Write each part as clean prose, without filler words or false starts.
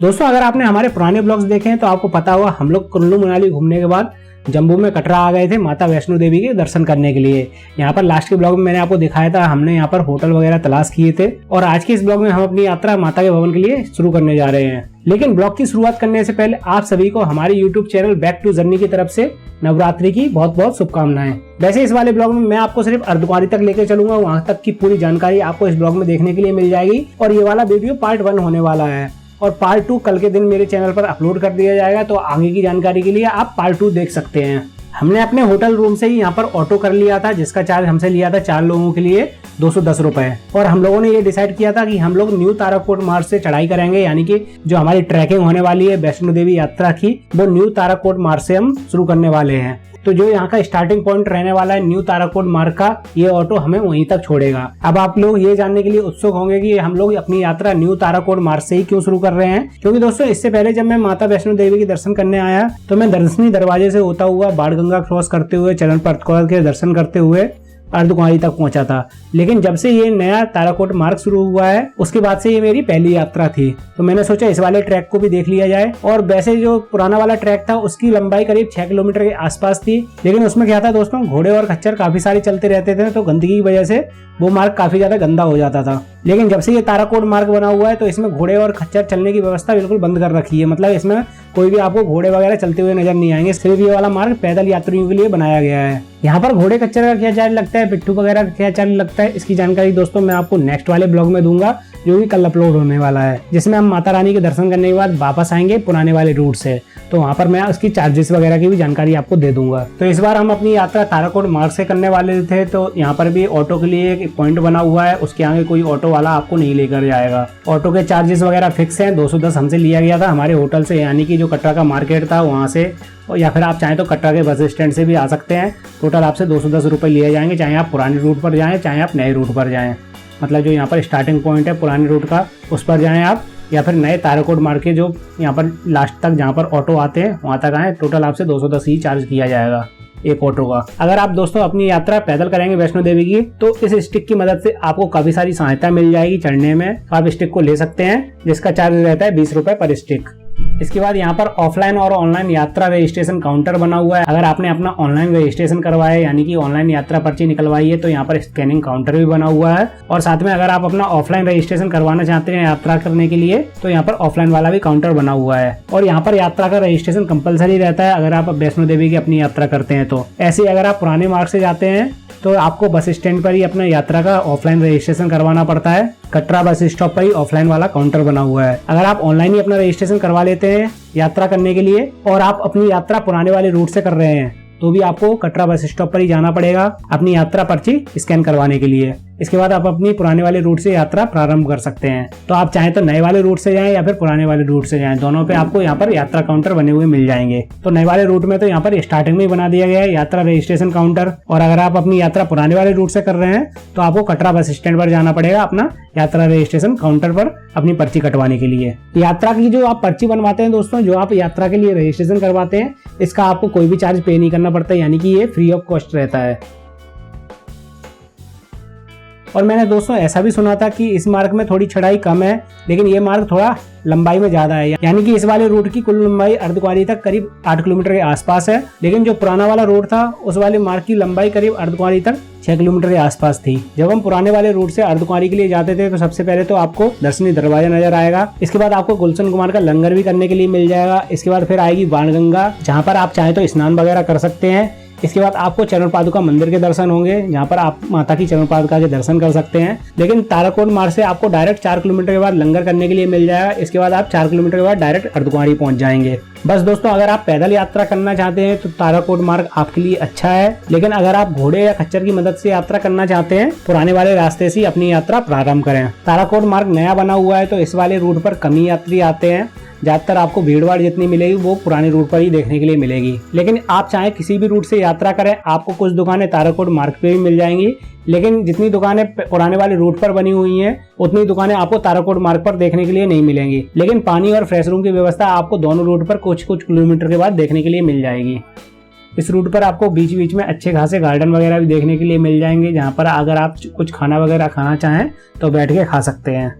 दोस्तों अगर आपने हमारे पुराने ब्लॉग्स देखे हैं तो आपको पता होगा हम लोग कुल्लू मनाली घूमने के बाद जम्मू में कटरा आ गए थे माता वैष्णो देवी के दर्शन करने के लिए। यहाँ पर लास्ट के ब्लॉग में मैंने आपको दिखाया था, हमने यहाँ पर होटल वगैरह तलाश किए थे और आज के इस ब्लॉग में हम अपनी यात्रा माता के भवन के लिए शुरू करने जा रहे हैं। लेकिन ब्लॉग की शुरुआत करने से पहले आप सभी को हमारे YouTube channel back to journey की तरफ से नवरात्रि की बहुत बहुत शुभकामनाएं। वैसे इस वाले ब्लॉग में मैं आपको सिर्फ अर्धकुंवारी तक लेकर चलूंगा, वहां तक की पूरी जानकारी आपको इस ब्लॉग में देखने के लिए मिल जाएगी और ये वाला वीडियो पार्ट 1 होने वाला है और पार्ट 2 कल के दिन मेरे चैनल पर अपलोड कर दिया जाएगा। तो आगे की जानकारी के लिए आप पार्ट 2 देख सकते हैं। हमने अपने होटल रूम से ही यहाँ पर ऑटो कर लिया था, जिसका चार्ज हमसे लिया था 4 लोगों के लिए 210 रुपए। और हम लोगों ने ये डिसाइड किया था कि हम लोग न्यू ताराकोट मार्ग से चढ़ाई करेंगे, यानी कि जो हमारी ट्रैकिंग होने वाली है वैष्णो देवी यात्रा की, वो न्यू ताराकोट मार्ग से हम शुरू करने वाले हैं। तो जो यहाँ का स्टार्टिंग पॉइंट रहने वाला है न्यू ताराकोट मार्ग का, ये ऑटो हमें वहीं तक छोड़ेगा। अब आप लोग ये जानने के लिए उत्सुक होंगे कि हम लोग अपनी यात्रा न्यू ताराकोट मार्ग से ही क्यों शुरू कर रहे हैं, क्योंकि दोस्तों इससे पहले जब मैं माता वैष्णो देवी के दर्शन करने आया तो मैं दर्शनी दरवाजे से होता हुआ बाणगंगा क्रॉस करते हुए चरण पथ के दर्शन करते हुए अर्धकुंवारी तक पहुंचा था। लेकिन जब से ये नया ताराकोट मार्ग शुरू हुआ है उसके बाद से ये मेरी पहली यात्रा थी, तो मैंने सोचा इस वाले ट्रैक को भी देख लिया जाए। और वैसे जो पुराना वाला ट्रैक था उसकी लंबाई करीब 6 किलोमीटर के आसपास थी, लेकिन उसमें क्या था दोस्तों, घोड़े और खच्चर काफी सारे चलते रहते थे, तो गंदगी की वजह से वो मार्ग काफी ज्यादा गंदा हो जाता था। लेकिन जब से ये ताराकोट मार्ग बना हुआ है तो इसमें घोड़े और खच्चर चलने की व्यवस्था बिल्कुल बंद कर रखी है। मतलब इसमें कोई भी आपको घोड़े वगैरह चलते हुए नजर नहीं आएंगे, सिर्फ ये वाला मार्ग पैदल यात्रियों के लिए बनाया गया है। यहाँ पर घोड़े खच्चर का क्या चार्ज लगता है, पिट्ठू वगैरह का क्या चार्ज लगता है, इसकी जानकारी दोस्तों मैं आपको नेक्स्ट वाले ब्लॉग में दूंगा, जो भी कल अपलोड होने वाला है, जिसमें हम माता रानी के दर्शन करने के बाद वापस आएंगे पुराने वाले रूट से। तो वहाँ पर मैं उसकी चार्जेस वगैरह की भी जानकारी आपको दे दूंगा। तो इस बार हम अपनी यात्रा ताराकोट मार्ग से करने वाले थे, तो यहाँ पर भी ऑटो के लिए एक पॉइंट बना हुआ है, उसके आगे कोई ऑटो वाला आपको नहीं लेकर जाएगा। ऑटो के चार्जेस वगैरह फिक्स हैं, 210 हमसे लिया गया था हमारे होटल से, यानी कि जो कटरा का मार्केट था वहाँ से, या फिर आप चाहें तो कटरा के बस स्टैंड से भी आ सकते हैं। टोटल आपसे 210 रुपये लिए जाएंगे, चाहे आप पुराने रूट पर जाएं चाहे आप नए रूट पर जाएं। मतलब जो यहाँ पर स्टार्टिंग पॉइंट है पुराने रूट का उस पर जाएं आप, या फिर नए ताराकोट मार्ग के जो यहाँ पर लास्ट तक जहाँ पर ऑटो आते हैं वहाँ तक आए। टोटल आपसे 210 ही चार्ज किया जाएगा एक ऑटो का। अगर आप दोस्तों अपनी यात्रा पैदल करेंगे वैष्णो देवी की, तो इस स्टिक की मदद से आपको काफी सारी सहायता मिल जाएगी चढ़ने में। आप स्टिक को ले सकते हैं, जिसका चार्ज रहता है 20 रुपए पर स्टिक। इसके बाद यहाँ पर ऑफलाइन और ऑनलाइन यात्रा रजिस्ट्रेशन काउंटर बना हुआ है। अगर आपने अपना ऑनलाइन रजिस्ट्रेशन करवाया है, यानी कि ऑनलाइन यात्रा पर्ची निकलवाई है, तो यहाँ पर स्कैनिंग काउंटर भी बना हुआ है। और साथ में अगर आप अपना ऑफलाइन रजिस्ट्रेशन करवाना चाहते हैं यात्रा करने के लिए, तो यहाँ पर ऑफलाइन वाला भी काउंटर बना हुआ है। और यहाँ पर यात्रा का रजिस्ट्रेशन कंपलसरी रहता है अगर आप वैष्णो देवी की अपनी यात्रा करते हैं तो। ऐसे अगर आप पुराने मार्ग से जाते हैं तो आपको बस स्टैंड पर ही अपना यात्रा का ऑफलाइन रजिस्ट्रेशन करवाना पड़ता है। कटरा बस स्टॉप पर ही ऑफलाइन वाला काउंटर बना हुआ है। अगर आप ऑनलाइन ही अपना रजिस्ट्रेशन करवा लेते हैं यात्रा करने के लिए और आप अपनी यात्रा पुराने वाले रूट से कर रहे हैं, तो भी आपको कटरा बस स्टॉप पर ही जाना पड़ेगा अपनी यात्रा पर्ची स्कैन करवाने के लिए। इसके बाद आप अपनी पुराने वाले रूट से यात्रा प्रारंभ कर सकते हैं। तो आप चाहें तो नए वाले रूट से जाएं या फिर पुराने वाले रूट से जाएं, दोनों पे आपको यहाँ पर यात्रा काउंटर बने हुए मिल जाएंगे। तो नए वाले रूट में तो यहाँ पर स्टार्टिंग में ही बना दिया गया है यात्रा रजिस्ट्रेशन काउंटर, और अगर आप अपनी यात्रा पुराने वाले रूट से कर रहे हैं तो आपको कटरा बस स्टैंड पर जाना पड़ेगा अपना यात्रा रजिस्ट्रेशन काउंटर पर अपनी पर्ची कटवाने के लिए। यात्रा की जो आप पर्ची बनवाते हैं दोस्तों, जो आप यात्रा के लिए रजिस्ट्रेशन करवाते हैं, इसका आपको कोई भी चार्ज पे नहीं करना पड़ता, यानी कि ये फ्री ऑफ कॉस्ट रहता है। और मैंने दोस्तों ऐसा भी सुना था कि इस मार्ग में थोड़ी चढ़ाई कम है, लेकिन ये मार्ग थोड़ा लंबाई में ज्यादा है, यानी कि इस वाले रूट की कुल लंबाई अर्धकुंवारी तक करीब 8 किलोमीटर के आसपास है। लेकिन जो पुराना वाला रोड था उस वाले मार्ग की लंबाई करीब अर्धकुंवारी तक 6 किलोमीटर के आसपास थी। जब हम पुराने वाले रूट से अर्धकुंवारी के लिए जाते थे तो सबसे पहले तो आपको दर्शनी दरवाजा नजर आएगा, इसके बाद आपको गुलशन कुमार का लंगर भी करने के लिए मिल जाएगा। इसके बाद फिर आएगी बाणगंगा, जहाँ पर आप चाहे तो स्नान वगैरह कर सकते हैं। इसके बाद आपको चरण पादुका मंदिर के दर्शन होंगे, जहाँ पर आप माता की चरण पादुका के दर्शन कर सकते हैं। लेकिन ताराकोट मार्ग से आपको डायरेक्ट 4 किलोमीटर के बाद लंगर करने के लिए मिल जाएगा। इसके बाद आप 4 किलोमीटर के बाद डायरेक्ट अर्धकुंवारी पहुंच जाएंगे। बस दोस्तों, अगर आप पैदल यात्रा करना चाहते हैं तो ताराकोट मार्ग आपके लिए अच्छा है, लेकिन अगर आप घोड़े या खच्चर की मदद से यात्रा करना चाहते हैं, पुराने वाले रास्ते से अपनी यात्रा प्रारंभ करें। ताराकोट मार्ग नया बना हुआ है तो इस वाले रूट पर कम ही यात्री आते हैं। ज्यादातर आपको भीड़ भाड़ जितनी मिलेगी वो पुराने रूट पर ही देखने के लिए मिलेगी। लेकिन आप चाहे किसी भी रूट से यात्रा करें, आपको कुछ दुकानें ताराकोट मार्ग पे भी मिल जाएंगी, लेकिन जितनी दुकानें पुराने वाले रूट पर बनी हुई हैं उतनी दुकानें आपको ताराकोट मार्ग पर देखने के लिए नहीं मिलेंगी। लेकिन पानी और फ्रेश रूम की व्यवस्था आपको दोनों रूट पर कुछ कुछ किलोमीटर के बाद देखने के लिए मिल जाएगी। इस रूट पर आपको बीच बीच में अच्छे खासे गार्डन वगैरह भी देखने के लिए मिल जाएंगे, जहाँ पर अगर आप कुछ खाना वगैरह खाना चाहें तो बैठ के खा सकते हैं।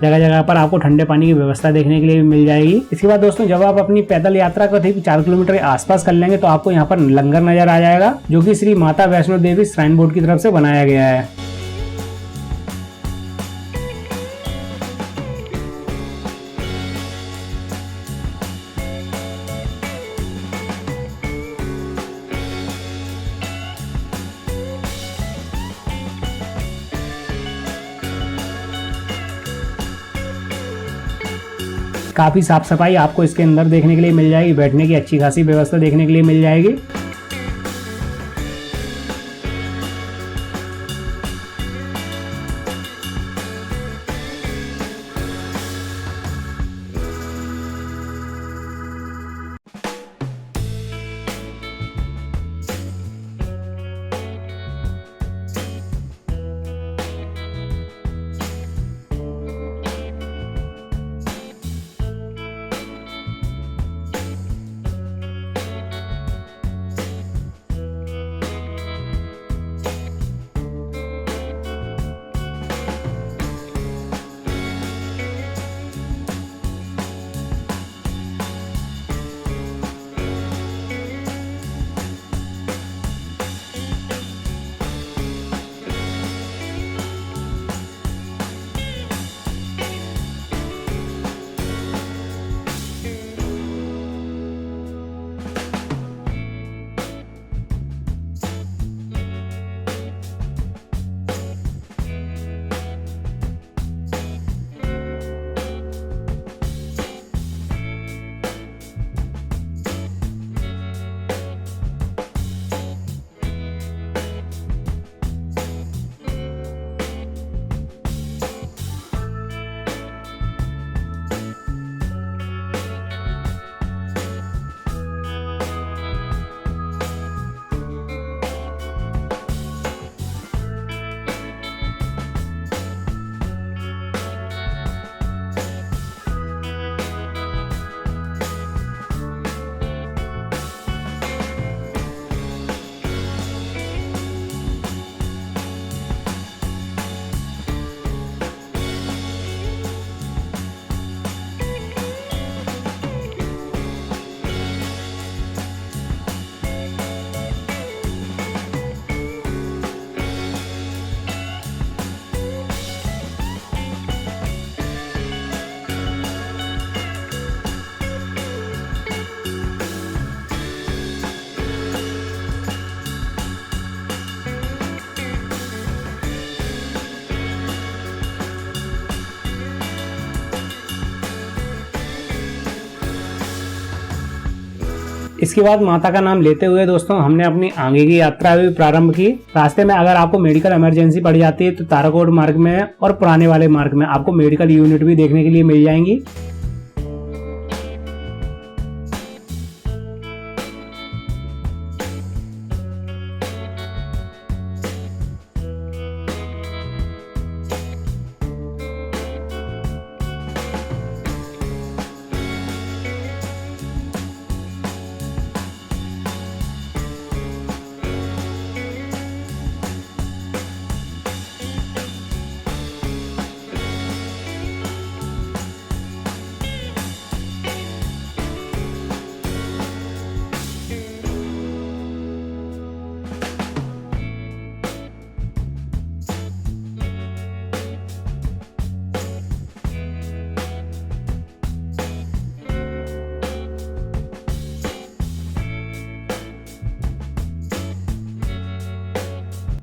जगह जगह पर आपको ठंडे पानी की व्यवस्था देखने के लिए भी मिल जाएगी। इसके बाद दोस्तों जब आप अपनी पैदल यात्रा को ठीक 4 किलोमीटर के आसपास कर लेंगे तो आपको यहाँ पर लंगर नजर आ जाएगा, जो कि श्री माता वैष्णो देवी श्राइन बोर्ड की तरफ से बनाया गया है। काफी साफ सफाई आपको इसके अंदर देखने के लिए मिल जाएगी, बैठने की अच्छी खासी व्यवस्था देखने के लिए मिल जाएगी। इसके बाद माता का नाम लेते हुए दोस्तों हमने अपनी आगे की यात्रा भी प्रारंभ की। रास्ते में अगर आपको मेडिकल इमरजेंसी पड़ जाती है तो ताराकोट मार्ग में और पुराने वाले मार्ग में आपको मेडिकल यूनिट भी देखने के लिए मिल जाएंगी।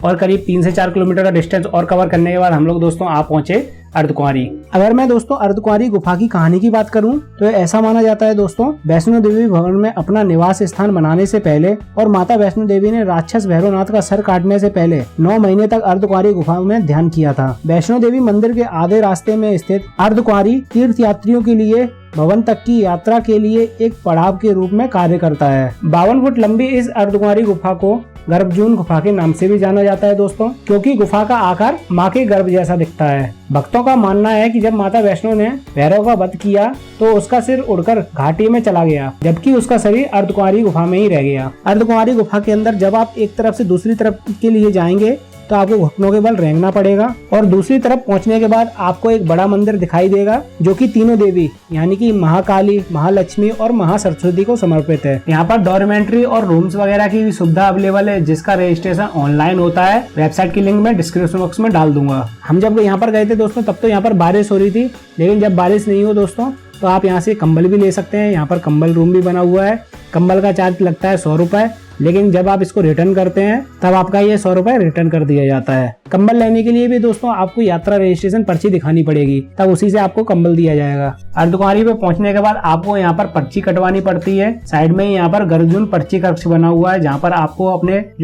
और करीब 3 से 4 किलोमीटर का डिस्टेंस और कवर करने के बाद हम लोग दोस्तों आ पहुंचे अर्धकुंवारी। अगर मैं दोस्तों अर्धकुंवारी गुफा की कहानी की बात करूं तो ऐसा माना जाता है दोस्तों, वैष्णो देवी भवन में अपना निवास स्थान बनाने से पहले और माता वैष्णो देवी ने राक्षस भैरवनाथ का सर काटने से पहले 9 महीने तक अर्धकुंवारी गुफा में ध्यान किया था। वैष्णो देवी मंदिर के आधे रास्ते में स्थित अर्धकुंवारी तीर्थ यात्रियों के लिए भवन तक की यात्रा के लिए एक पड़ाव के रूप में कार्य करता है। 52 फुट लंबी इस अर्धकुंवारी गुफा को गर्भजून गुफा के नाम से भी जाना जाता है दोस्तों, क्योंकि गुफा का आकार मां के गर्भ जैसा दिखता है। भक्तों का मानना है कि जब माता वैष्णो ने भैरव का वध किया तो उसका सिर उड़कर घाटी में चला गया, जबकि उसका शरीर अर्धकुंवारी गुफा में ही रह गया। अर्धकुंवारी गुफा के अंदर जब आप एक तरफ से दूसरी तरफ के लिए जाएंगे तो आपको घुटनों के बल रेंगना पड़ेगा। और दूसरी तरफ पहुंचने के बाद आपको एक बड़ा मंदिर दिखाई देगा जो कि तीनों देवी यानी कि महाकाली, महालक्ष्मी और महासरस्वती को समर्पित है। यहाँ पर डॉर्मेंट्री और रूम्स वगैरह की भी सुविधा अवेलेबल है, जिसका रजिस्ट्रेशन ऑनलाइन होता है। वेबसाइट की लिंक मैं डिस्क्रिप्शन बॉक्स में डाल दूंगा। हम जब यहाँ पर गए थे दोस्तों तब तो यहाँ पर बारिश हो रही थी, लेकिन जब बारिश नहीं हो दोस्तों तो आप यहाँ से कंबल भी ले सकते हैं। यहाँ पर कंबल रूम भी बना हुआ है। कंबल का चार्ज लगता है 100 रुपए, लेकिन जब आप इसको रिटर्न करते हैं तब आपका ये 100 रुपए रिटर्न कर दिया जाता है। कंबल लेने के लिए भी दोस्तों आपको यात्रा रजिस्ट्रेशन पर्ची दिखानी पड़ेगी, तब उसी से आपको कंबल दिया जाएगा। अर्धकुंवारी पे पहुंचने के बाद आपको यहाँ पर पर्ची कटवानी पड़ती है। साइड में यहाँ पर गर्जुन पर्ची कक्ष बना हुआ है, जहाँ पर आपको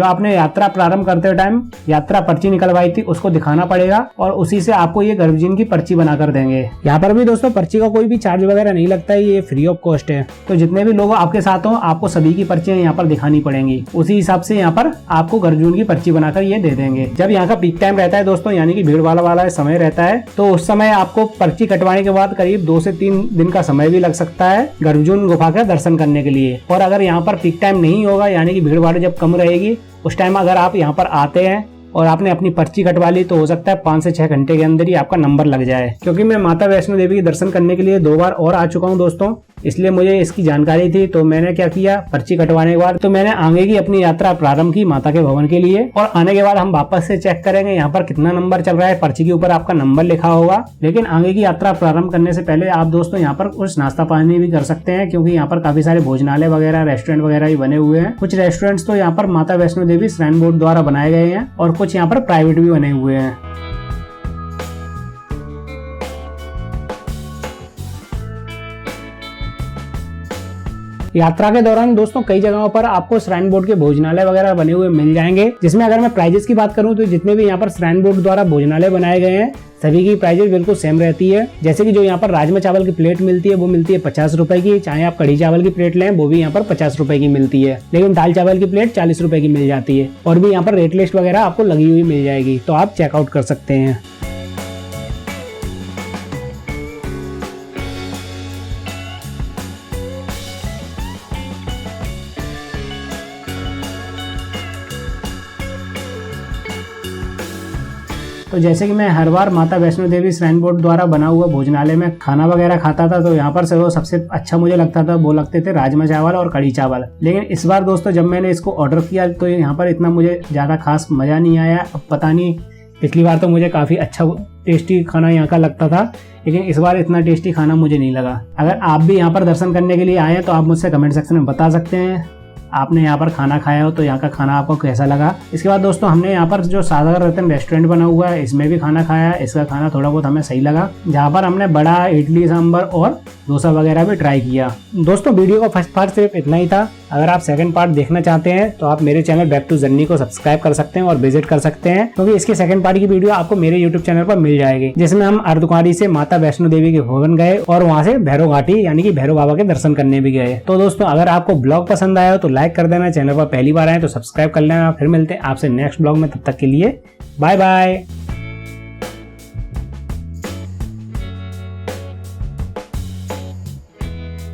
आपने यात्रा प्रारंभ करते टाइम यात्रा पर्ची निकलवाई थी उसको दिखाना पड़ेगा और उसी से आपको ये गर्जुन की पर्ची बनाकर देंगे। यहाँ पर भी दोस्तों पर्ची का कोई भी चार्ज वगैरह नहीं लगता है, ये फ्री ऑफ कॉस्ट है। तो जितने भी लोग आपके साथ हो आपको सभी की पर्चियां यहाँ पर दिखानी पड़ेंगी। उसी हिसाब से यहाँ पर आपको गर्जुन की पर्ची बनाकर ये दे देंगे। जब यहाँ का पीक टाइम रहता है दोस्तों, यानी कि भीड़ वाला समय रहता है, तो उस समय आपको पर्ची कटवाने के बाद करीब 2 से 3 दिन का समय भी लग सकता है गर्जुन गुफा का दर्शन करने के लिए। और अगर यहाँ पर पीक टाइम नहीं होगा, यानी कि भीड़ भाड़ जब कम रहेगी, उस टाइम अगर आप यहाँ पर आते हैं और आपने अपनी पर्ची कटवा ली तो हो सकता है 5 से 6 घंटे के अंदर ही आपका नंबर लग जाए। क्योंकि मैं माता वैष्णो देवी के दर्शन करने के लिए 2 बार और आ चुका हूँ दोस्तों, इसलिए मुझे इसकी जानकारी थी। तो मैंने क्या किया, पर्ची कटवाने के बाद तो मैंने आगे की अपनी यात्रा प्रारंभ की माता के भवन के लिए। और आने के बाद हम वापस से चेक करेंगे यहाँ पर कितना नंबर चल रहा है। पर्ची के ऊपर आपका नंबर लिखा होगा। लेकिन आगे की यात्रा प्रारंभ करने से पहले आप दोस्तों यहाँ पर कुछ नाश्ता पानी भी कर सकते हैं, क्योंकि यहाँ पर काफी सारे भोजनालय वगैरह, रेस्टोरेंट वगैरह भी बने हुए हैं। कुछ रेस्टोरेंट्स तो यहाँ पर माता वैष्णो देवी श्राइन बोर्ड द्वारा बनाए गए हैं और कुछ यहाँ पर प्राइवेट भी बने हुए हैं। यात्रा के दौरान दोस्तों कई जगहों पर आपको श्राइन बोर्ड के भोजनालय वगैरह बने हुए मिल जाएंगे, जिसमें अगर मैं प्राइजेस की बात करूं तो जितने भी यहाँ पर श्राइन बोर्ड द्वारा भोजनालय बनाए गए हैं सभी की प्राइजेस बिल्कुल सेम रहती है। जैसे कि जो यहाँ पर राजमा चावल की प्लेट मिलती है वो मिलती है 50 रुपए की, चाहे आप कढ़ी चावल की प्लेट लें वो भी यहाँ पर 50 रुपए की मिलती है। लेकिन दाल चावल की प्लेट 40 रुपए की मिल जाती है। और भी यहाँ पर रेट लिस्ट वगैरह आपको लगी हुई मिल जाएगी, तो आप चेकआउट कर सकते हैं। तो जैसे कि मैं हर बार माता वैष्णो देवी श्राइन बोर्ड द्वारा बना हुआ भोजनालय में खाना वगैरह खाता था, तो यहाँ पर से वो सबसे अच्छा मुझे लगता था, वो लगते थे राजमा चावल और कढ़ी चावल। लेकिन इस बार दोस्तों जब मैंने इसको ऑर्डर किया तो यहाँ पर इतना मुझे ज़्यादा खास मज़ा नहीं आया। अब पता नहीं, पिछली बार तो मुझे काफ़ी अच्छा टेस्टी खाना यहाँ का लगता था, लेकिन इस बार इतना टेस्टी खाना मुझे नहीं लगा। अगर आप भी यहाँ पर दर्शन करने के लिए आए तो आप मुझसे कमेंट सेक्शन में बता सकते हैं आपने यहाँ पर खाना खाया हो तो यहाँ का खाना आपको कैसा लगा। इसके बाद दोस्तों हमने यहाँ पर जो सागर रतन रेस्टोरेंट बना हुआ है इसमें भी खाना खाया। इसका खाना थोड़ा बहुत हमें सही लगा, जहाँ पर हमने बड़ा इडली सांभर और डोसा वगैरह भी ट्राई किया। दोस्तों वीडियो का फर्स्ट पार्ट सिर्फ इतना ही था। अगर आप सेकंड पार्ट देखना चाहते हैं तो आप मेरे चैनल बैक टू जर्नी को सब्सक्राइब कर सकते हैं और विजिट कर सकते हैं, क्योंकि इसके सेकंड पार्ट की वीडियो आपको मेरे यूट्यूब चैनल पर मिल जाएगी, जिसमें हम अर्धकुंवारी से माता वैष्णो देवी के भवन गए और वहाँ से भैरव घाटी यानी कि भैरव बाबा के दर्शन करने भी गए। तो दोस्तों अगर आपको ब्लॉग पसंद आया हो तो लाइक कर देना, चैनल पर पहली बार आए तो सब्सक्राइब कर लेना। फिर मिलते हैं आपसे नेक्स्ट ब्लॉग में, तब तक के लिए बाय बाय।